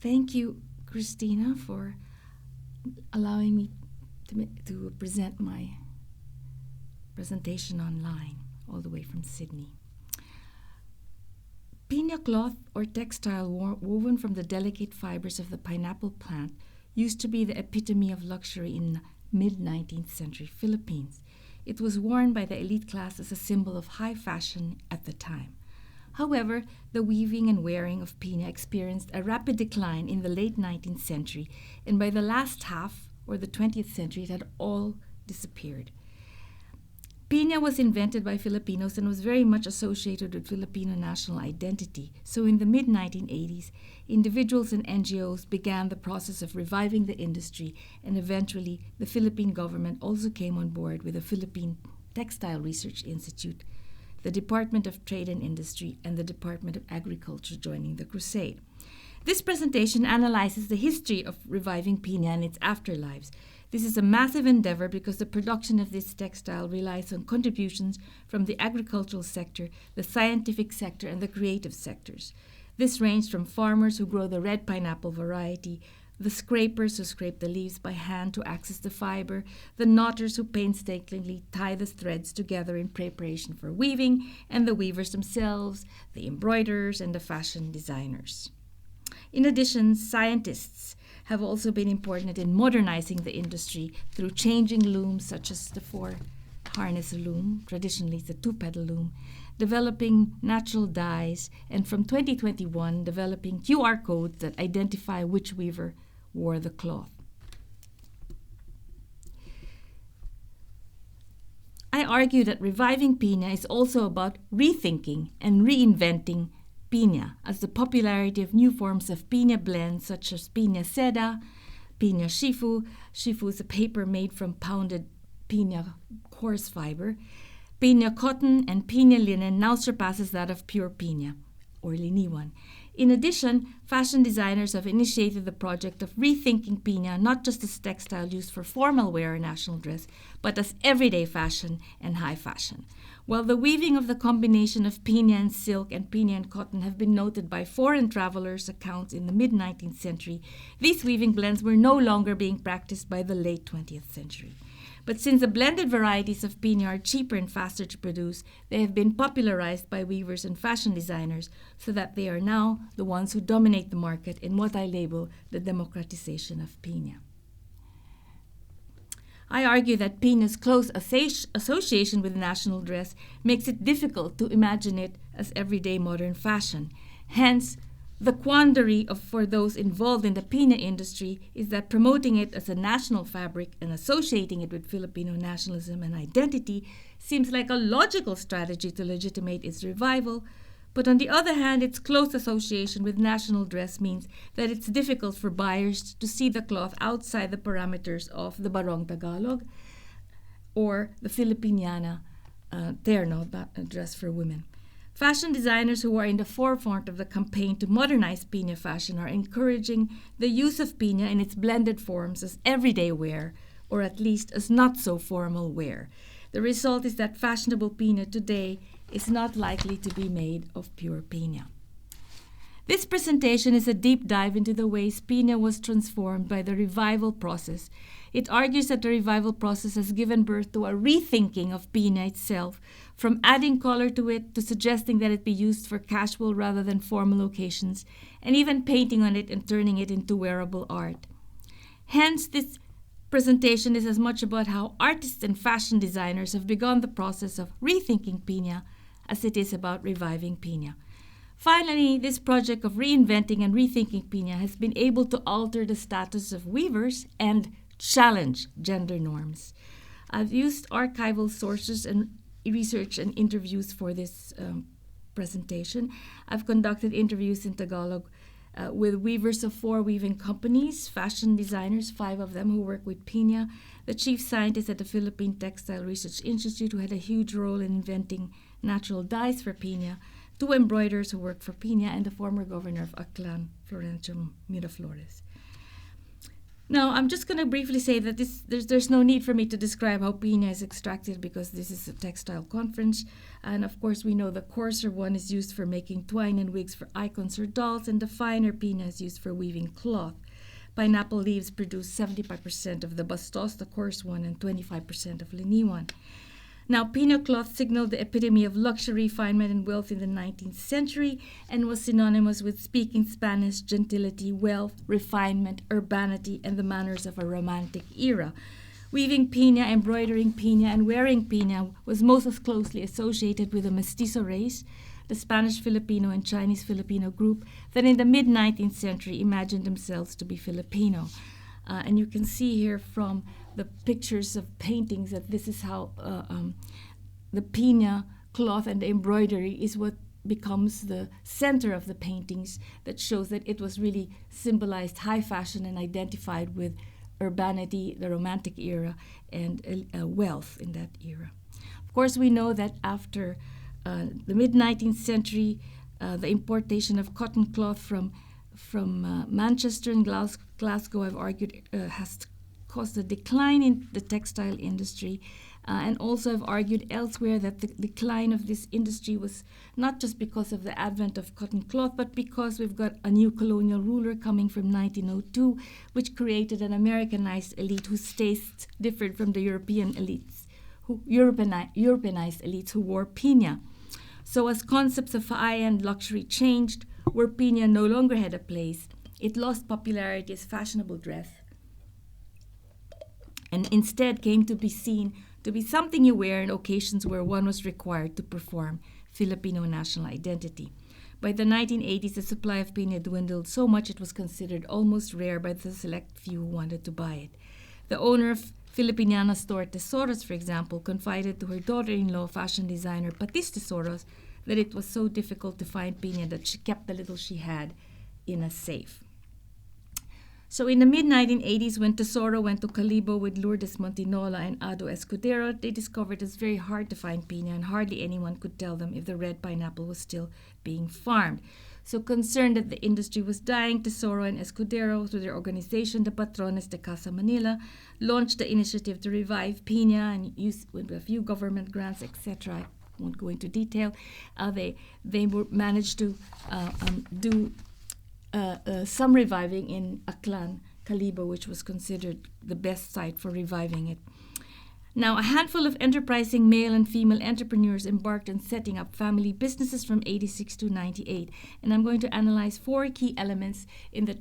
Thank you, Christina, for allowing me to present my presentation online, all the way from Sydney. Piña cloth, or textile woven from the delicate fibers of the pineapple plant, used to be the epitome of luxury in mid-19th century Philippines. It was worn by the elite class as a symbol of high fashion at the time. However, the weaving and wearing of piña experienced a rapid decline in the late 19th century, and by the last half, or the 20th century, it had all disappeared. Piña was invented by Filipinos and was very much associated with Filipino national identity. So in the mid-1980s, individuals and NGOs began the process of reviving the industry, and eventually the Philippine government also came on board with the Philippine Textile Research Institute, the Department of Trade and Industry, and the Department of Agriculture joining the crusade. This presentation analyzes the history of reviving piña and its afterlives. This is a massive endeavor because the production of this textile relies on contributions from the agricultural sector, the scientific sector, and the creative sectors. This ranged from farmers who grow the red pineapple variety, the scrapers who scrape the leaves by hand to access the fiber, the knotters who painstakingly tie the threads together in preparation for weaving, and the weavers themselves, the embroiderers, and the fashion designers. In addition, scientists have also been important in modernizing the industry through changing looms such as the four-harness loom, traditionally it's a two-pedal loom, developing natural dyes, and from 2021, developing QR codes that identify which weaver wore the cloth. I argue that reviving piña is also about rethinking and reinventing piña, as the popularity of new forms of piña blends such as piña seda, piña shifu. Shifu is a paper made from pounded piña coarse fiber. Piña cotton and piña linen now surpasses that of pure piña, or liniwan. In addition, fashion designers have initiated the project of rethinking piña not just as textile used for formal wear or national dress, but as everyday fashion and high fashion. While the weaving of the combination of piña and silk and piña and cotton have been noted by foreign travelers' accounts in the mid-19th century, these weaving blends were no longer being practiced by the late 20th century. But since the blended varieties of piña are cheaper and faster to produce, they have been popularized by weavers and fashion designers so that they are now the ones who dominate the market in what I label the democratization of piña. I argue that piña's close association with national dress makes it difficult to imagine it as everyday modern fashion. Hence, the quandary for those involved in the piña industry is that promoting it as a national fabric and associating it with Filipino nationalism and identity seems like a logical strategy to legitimate its revival, but on the other hand, its close association with national dress means that it's difficult for buyers to see the cloth outside the parameters of the Barong Tagalog or the Filipiniana terno dress for women. Fashion designers who are in the forefront of the campaign to modernize piña fashion are encouraging the use of piña in its blended forms as everyday wear, or at least as not so formal wear. The result is that fashionable piña today is not likely to be made of pure piña. This presentation is a deep dive into the ways piña was transformed by the revival process. It argues that the revival process has given birth to a rethinking of piña itself, from adding color to it to suggesting that it be used for casual rather than formal occasions, and even painting on it and turning it into wearable art. Hence, this presentation is as much about how artists and fashion designers have begun the process of rethinking piña as it is about reviving piña. Finally, this project of reinventing and rethinking piña has been able to alter the status of weavers and challenge gender norms. I've used archival sources and research and interviews for this presentation. I've conducted interviews in Tagalog with weavers of 4 weaving companies, fashion designers, 5 of them who work with piña, the chief scientist at the Philippine Textile Research Institute who had a huge role in inventing natural dyes for piña, 2 embroiderers who work for piña, and the former governor of Aklan, Florencio Miraflores. Now, I'm just going to briefly say that there's no need for me to describe how piña is extracted because this is a textile conference. And of course, we know the coarser one is used for making twine and wigs for icons or dolls, and the finer piña is used for weaving cloth. Pineapple leaves produce 75% of the bastos, the coarse one, and 25% of liniwan. Now, piña cloth signaled the epitome of luxury, refinement, and wealth in the 19th century and was synonymous with speaking Spanish, gentility, wealth, refinement, urbanity, and the manners of a romantic era. Weaving piña, embroidering piña, and wearing piña was most closely associated with the mestizo race, the Spanish Filipino and Chinese Filipino group that in the mid-19th century imagined themselves to be Filipino. And you can see here from the pictures of paintings that this is how the piña cloth and the embroidery is what becomes the center of the paintings that shows that it was really symbolized high fashion and identified with urbanity, the Romantic era, and wealth in that era. Of course, we know that after the mid-19th century, the importation of cotton cloth from Manchester and Glasgow, I've argued, has caused a decline in the textile industry. And also I've argued elsewhere that the decline of this industry was not just because of the advent of cotton cloth, but because we've got a new colonial ruler coming from 1902, which created an Americanized elite whose tastes differed from the European elites, Europeanized elites who wore piña. So as concepts of high-end luxury changed, where piña no longer had a place, it lost popularity as fashionable dress and instead came to be seen to be something you wear in occasions where one was required to perform Filipino national identity. By the 1980s, the supply of piña dwindled so much it was considered almost rare by the select few who wanted to buy it. The owner of Filipiniana store Tesoros, for example, confided to her daughter-in-law, fashion designer Patis Tesoros, that it was so difficult to find piña that she kept the little she had in a safe. So in the mid-1980s, when Tesoro went to Calibo with Lourdes Montinola and Ado Escudero, they discovered it was very hard to find piña and hardly anyone could tell them if the red pineapple was still being farmed. So concerned that the industry was dying, Tesoro and Escudero, through their organization, the Patrones de Casa Manila, launched the initiative to revive piña and use with a few government grants, etc. I won't go into detail. They managed to do some reviving in Aklan, Calibo, which was considered the best site for reviving it. Now, a handful of enterprising male and female entrepreneurs embarked on setting up family businesses from 86 to 98, and I'm going to analyze 4 key elements in the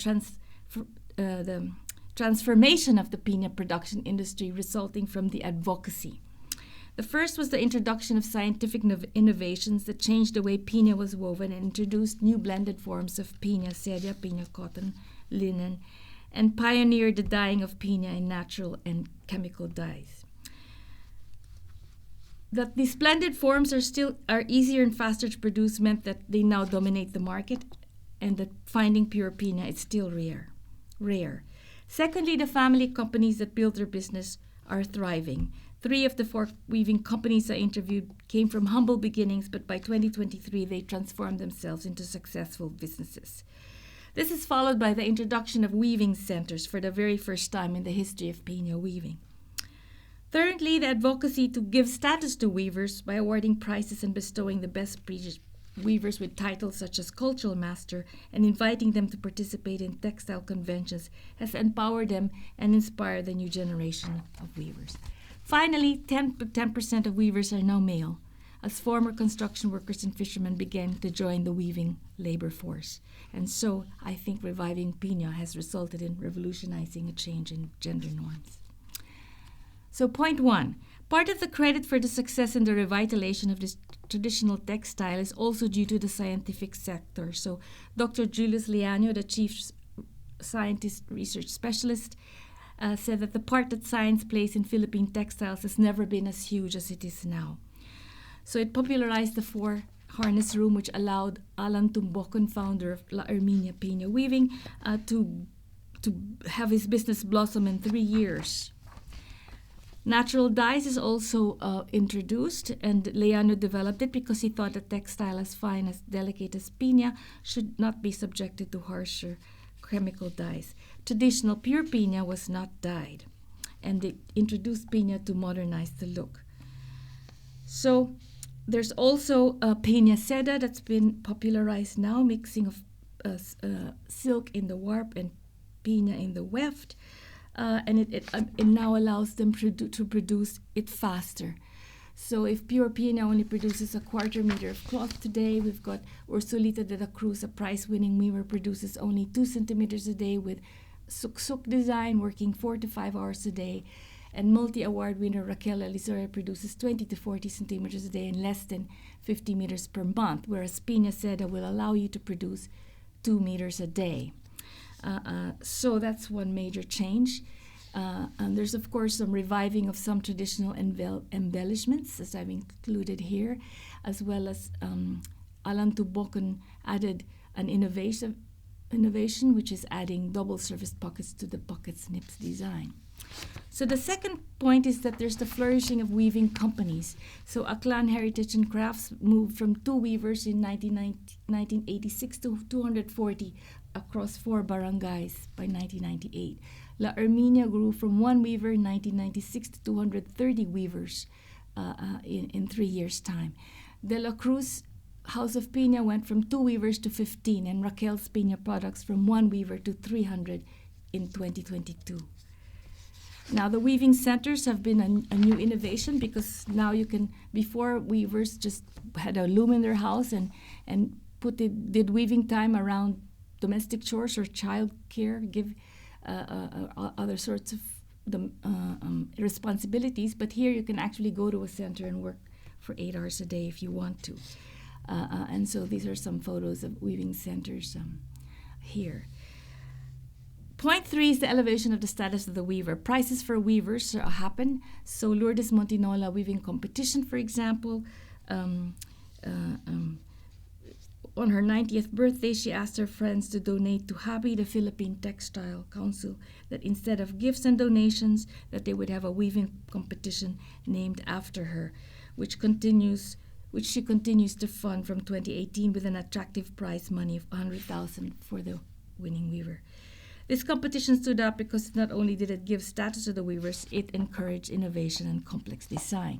transformation of the piña production industry resulting from the advocacy. The first was the introduction of scientific innovations that changed the way piña was woven and introduced new blended forms of piña, seda, piña cotton, linen, and pioneered the dyeing of piña in natural and chemical dyes. That these blended forms are easier and faster to produce meant that they now dominate the market, and that finding pure piña is still rare. Secondly, the family companies that built their business are thriving. 3 of the 4 weaving companies I interviewed came from humble beginnings, but by 2023 they transformed themselves into successful businesses. This is followed by the introduction of weaving centers for the very first time in the history of piña weaving. Thirdly, the advocacy to give status to weavers by awarding prizes and bestowing the best weavers with titles such as Cultural Master and inviting them to participate in textile conventions has empowered them and inspired the new generation of weavers. Finally, 10% of weavers are now male, as former construction workers and fishermen began to join the weaving labor force. And so I think reviving piña has resulted in revolutionizing a change in gender norms. So point 1, part of the credit for the success in the revitalization of this traditional textile is also due to the scientific sector. So Dr. Julius Liano, the chief scientist research specialist, said that the part that science plays in Philippine textiles has never been as huge as it is now. So it popularized the 4-harness room, which allowed Alan Tumbocon, founder of La Herminia Piña Weaving, to have his business blossom in 3 years. Natural dyes is also introduced, and Leano developed it because he thought a textile as fine, as delicate as piña should not be subjected to harsher chemical dyes. Traditional pure piña was not dyed, and they introduced piña to modernize the look. So there's also a piña seda that's been popularized now, mixing of silk in the warp and piña in the weft, and it now allows them to produce it faster. So if pure piña only produces a 1/4 meter of cloth today, we've got Ursulita de la Cruz, a prize-winning weaver, produces only 2 centimeters a day with suk-suk design, working 4 to 5 hours a day. And multi-award winner Raquel Elizoria produces 20 to 40 centimeters a day and less than 50 meters per month, whereas Piña Seda will allow you to produce 2 meters a day. So that's one major change. And there's, of course, some reviving of some traditional embellishments, as I've included here, as well as Alan Tubokon added an innovation, which is adding double-surfaced pockets to the pocket snips design. So the second point is that there's the flourishing of weaving companies. So Aklan Heritage and Crafts moved from 2 weavers in 1986 to 240 across 4 barangays by 1998. La Erminia grew from 1 weaver in 1996 to 230 weavers in 3 years' time. De la Cruz House of Piña went from 2 weavers to 15, and Raquel's Piña products from 1 weaver to 300 in 2022. Now, the weaving centers have been a new innovation, because now you can, before weavers just had a loom in their house and did weaving time around domestic chores or child care, give other sorts of responsibilities. But here you can actually go to a center and work for 8 hours a day if you want to. And so these are some photos of weaving centers here. Point 3 is the elevation of the status of the weaver. Prizes for weavers happen. So Lourdes Montinola weaving competition, for example. On her 90th birthday, she asked her friends to donate to HABI, the Philippine Textile Council, that instead of gifts and donations, that they would have a weaving competition named after her, which she continues to fund from 2018 with an attractive prize money of $100,000 for the winning weaver. This competition stood out because not only did it give status to the weavers, it encouraged innovation and complex design.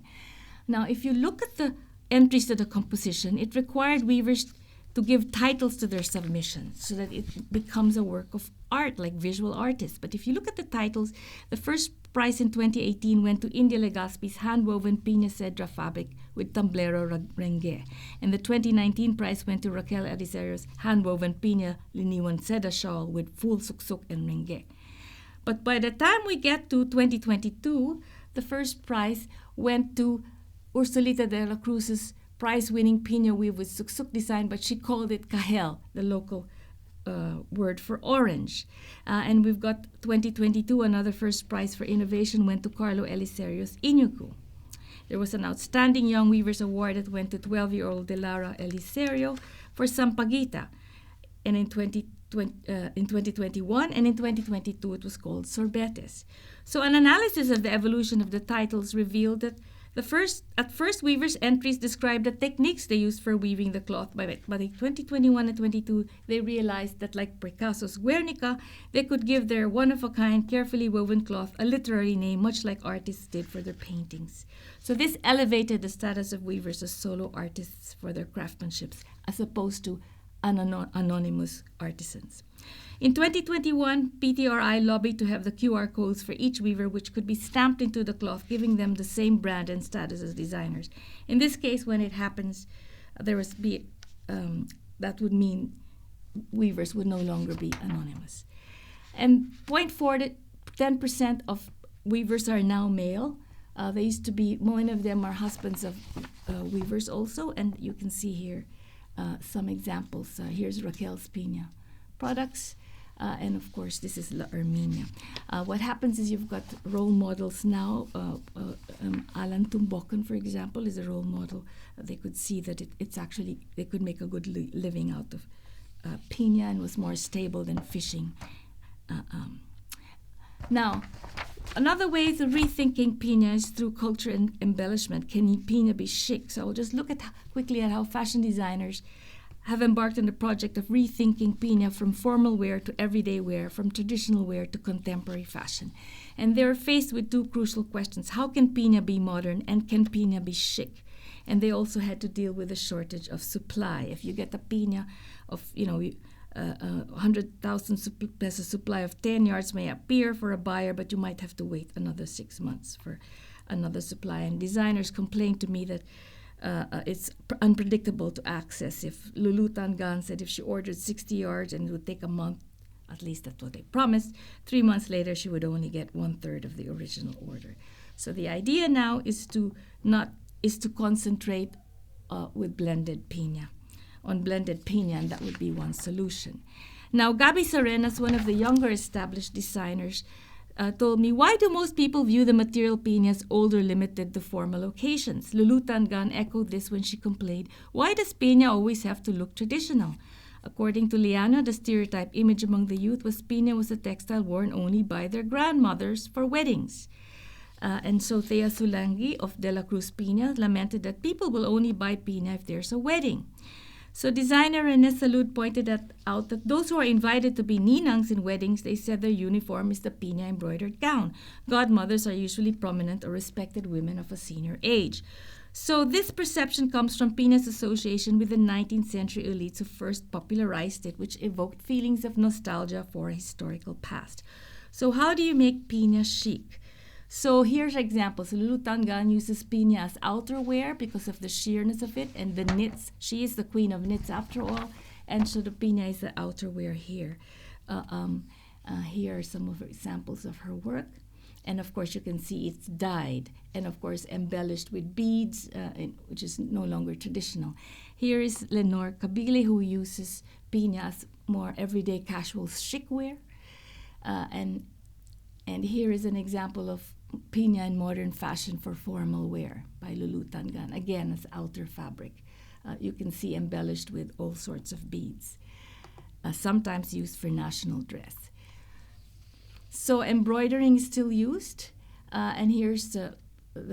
Now, if you look at the entries to the composition, it required weavers to give titles to their submissions so that it becomes a work of art, like visual artists. But if you look at the titles, the first prize in 2018 went to India Legaspi's hand-woven Piña Cedra fabric with Tamblero Rengue. And the 2019 prize went to Raquel Elizario's hand-woven Piña Liniwan Seda shawl with full suksuk and rengue. But by the time we get to 2022, the first prize went to Ursulita de la Cruz's prize-winning Piña weave with suksuk design, but she called it kahel, the local word for orange. And we've got 2022, another first prize for innovation went to Carlo Elisario's Iñugu. There was an Outstanding Young Weavers Award that went to 12-year-old Delara Elisario for Sampaguita. And in 2021 and in 2022, it was called Sorbetes. So an analysis of the evolution of the titles revealed that at first, weavers' entries described the techniques they used for weaving the cloth, but in 2021 and 22, they realized that, like Picasso's Guernica, they could give their one-of-a-kind, carefully woven cloth a literary name, much like artists did for their paintings. So this elevated the status of weavers as solo artists for their craftsmanship, as opposed to anonymous artisans. In 2021, PTRI lobbied to have the QR codes for each weaver, which could be stamped into the cloth, giving them the same brand and status as designers. In this case, when it happens, that would mean weavers would no longer be anonymous. And 10% of weavers are now male. They used to be, many of them are husbands of weavers also, and you can see here some examples. Here's Raquel's Piña products. And of course, this is La Erminia. What happens is you've got role models now. Alan Tumbokon, for example, is a role model. They could see that it's actually, they could make a good living out of piña and was more stable than fishing. Now, another way of rethinking piña is through culture and embellishment. Can piña be chic? So I'll just look quickly at how fashion designers have embarked on the project of rethinking Piña from formal wear to everyday wear, from traditional wear to contemporary fashion. And they're faced with two crucial questions. How can Piña be modern, and can Piña be chic? And they also had to deal with a shortage of supply. If you get a Piña of, 100,000 pesos supply of 10 yards may appear for a buyer, but you might have to wait another 6 months for another supply. And designers complained to me that it's unpredictable to access. If Lulu Tangan said if she ordered 60 yards and it would take a month, at least that's what they promised, 3 months later she would only get 1/3 of the original order. So the idea now is to concentrate with blended Piña, and that would be one solution. Now, Gabi Sarenas, one of the younger established designers, told me, why do most people view the material Piña as old or limited to formal occasions? Lulu Tangan echoed this when she complained, why does Piña always have to look traditional? According to Liana, the stereotype image among the youth was Piña was a textile worn only by their grandmothers for weddings. And so Thea Sulangi of De La Cruz Piña lamented that people will only buy Piña if there's a wedding. So designer Rene Salud pointed out that those who are invited to be ninangs in weddings, they said their uniform is the Piña embroidered gown. Godmothers are usually prominent or respected women of a senior age. So this perception comes from Piña's association with the 19th century elites who first popularized it, which evoked feelings of nostalgia for a historical past. So how do you make Piña chic? So here's examples. Lulu Tangan uses Piña as outerwear because of the sheerness of it and the knits. She is the queen of knits after all, and so the Piña is the outerwear here. Here are some of her examples of her work. And of course you can see it's dyed and of course embellished with beads, which is no longer traditional. Here is Lenore Kabile, who uses Piña as more everyday casual chic wear. And here is an example of Piña in modern fashion for formal wear by Lulu Tangan, again as outer fabric. You can see embellished with all sorts of beads, sometimes used for national dress. So embroidering is still used, and here's the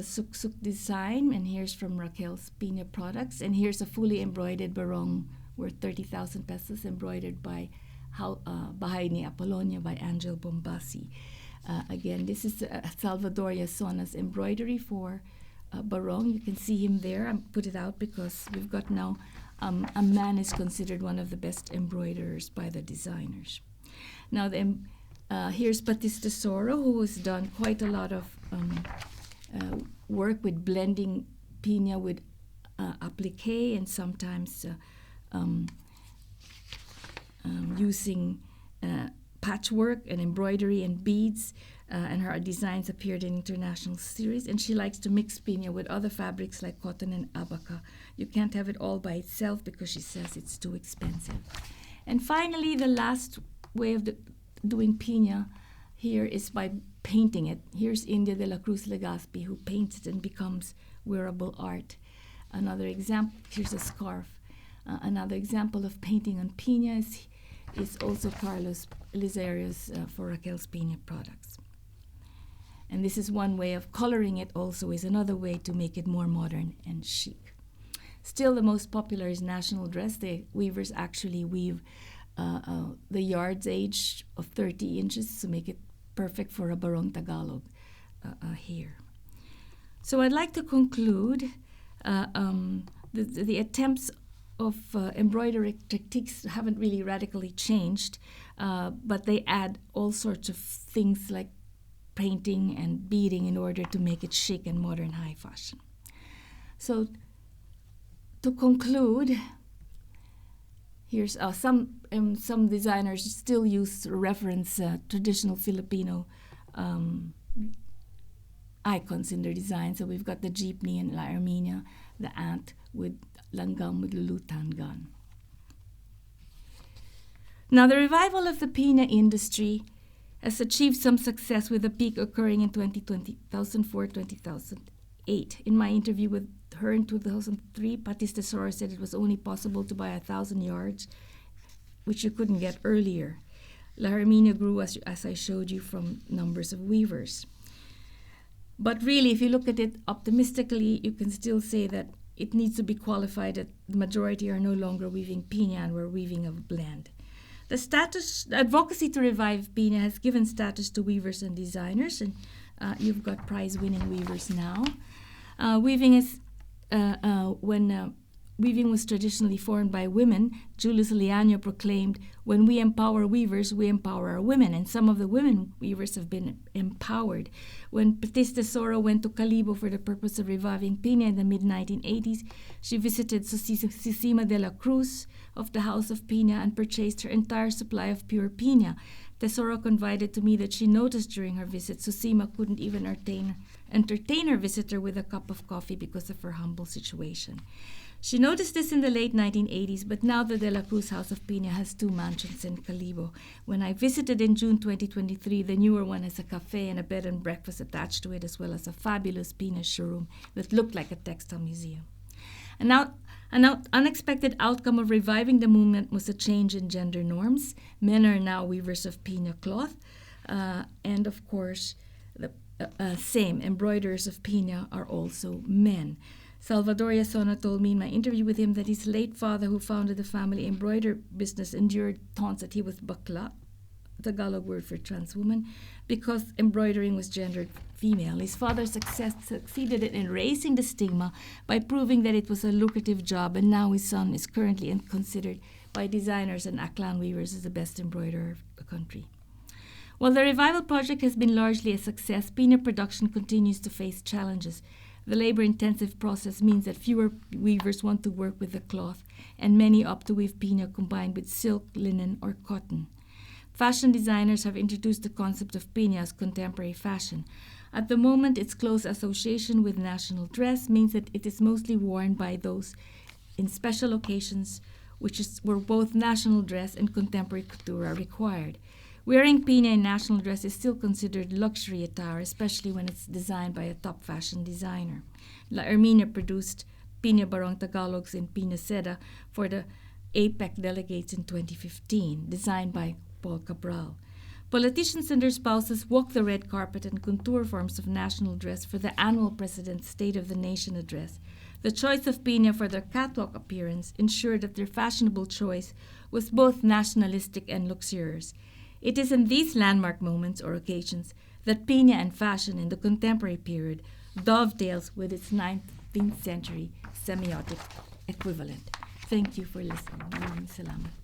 suk-suk design, and here's from Raquel's Piña products, and here's a fully embroidered barong worth 30,000 pesos, embroidered by Bahay ni Apolonia by Angel Bombasi. Again, this is Salvador Yasona's embroidery for barong. You can see him there. I put it out because we've got now a man is considered one of the best embroiderers by the designers. Now, here's Patis Tesoro, who has done quite a lot of work with blending Piña with applique and sometimes using patchwork and embroidery and beads, and her designs appeared in international series. And she likes to mix Piña with other fabrics like cotton and abaca. You can't have it all by itself because she says it's too expensive. And finally, the last way of doing Piña here is by painting it. Here's India de la Cruz Legazpi, who paints it and becomes wearable art. Another example, here's a scarf. Another example of painting on Piña is also Carlos Lizario's for Raquel's Piña products. And this is one way of coloring it also, is another way to make it more modern and chic. Still, the most popular is national dress. The weavers actually weave the yards age of 30 inches to make it perfect for a barong Tagalog here. So I'd like to conclude the attempts of embroidery techniques haven't really radically changed, but they add all sorts of things like painting and beading in order to make it chic and modern high fashion. So to conclude, here's some designers still reference traditional Filipino icons in their design. So we've got the jeepney and La Herminia, the ant with langgam with Lulu Tangan. Now, the revival of the Piña industry has achieved some success, with a peak occurring in 2004-2008. In my interview with her in 2003, Patis Tesoro said it was only possible to buy 1,000 yards, which you couldn't get earlier. La Herminia grew, as I showed you, from numbers of weavers. But really, if you look at it optimistically, you can still say that it needs to be qualified that the majority are no longer weaving piña and we're weaving a blend. The advocacy to revive piña has given status to weavers and designers, and you've got prize-winning weavers now. Weaving was traditionally formed by women. Julius Liano proclaimed, "When we empower weavers, we empower our women," and some of the women weavers have been empowered. When Petis Tesoro went to Calibo for the purpose of reviving piña in the mid-1980s, she visited Susima de la Cruz of the House of Piña and purchased her entire supply of pure piña. Tesoro confided to me that she noticed during her visit Susima couldn't even entertain her visitor with a cup of coffee because of her humble situation. She noticed this in the late 1980s, but now the De La Cruz House of Piña has 2 mansions in Calibo. When I visited in June 2023, the newer one has a cafe and a bed and breakfast attached to it, as well as a fabulous Piña showroom that looked like a textile museum. An unexpected outcome of reviving the movement was a change in gender norms. Men are now weavers of piña cloth, and of course, the same embroiderers of piña are also men. Salvador Yasona told me in my interview with him that his late father, who founded the family embroidery business, endured taunts that he was bakla, Tagalog word for trans woman, because embroidering was gendered female. His father succeeded in erasing the stigma by proving that it was a lucrative job, and now his son is currently considered by designers and Aklan weavers as the best embroiderer of the country. While the revival project has been largely a success, piña production continues to face challenges. The labor-intensive process means that fewer weavers want to work with the cloth, and many opt to weave piña combined with silk, linen, or cotton. Fashion designers have introduced the concept of piña as contemporary fashion. At the moment, its close association with national dress means that it is mostly worn by those in special occasions, where both national dress and contemporary couture are required. Wearing piña in national dress is still considered luxury attire, especially when it's designed by a top fashion designer. La Herminia produced Piña Barong Tagalogs in Piña Seda for the APEC delegates in 2015, designed by Paul Cabral. Politicians and their spouses walk the red carpet and contour forms of national dress for the annual President's State of the Nation address. The choice of piña for their catwalk appearance ensured that their fashionable choice was both nationalistic and luxurious. It is in these landmark moments or occasions that piña and fashion in the contemporary period dovetails with its 19th century semiotic equivalent. Thank you for listening. Salamat.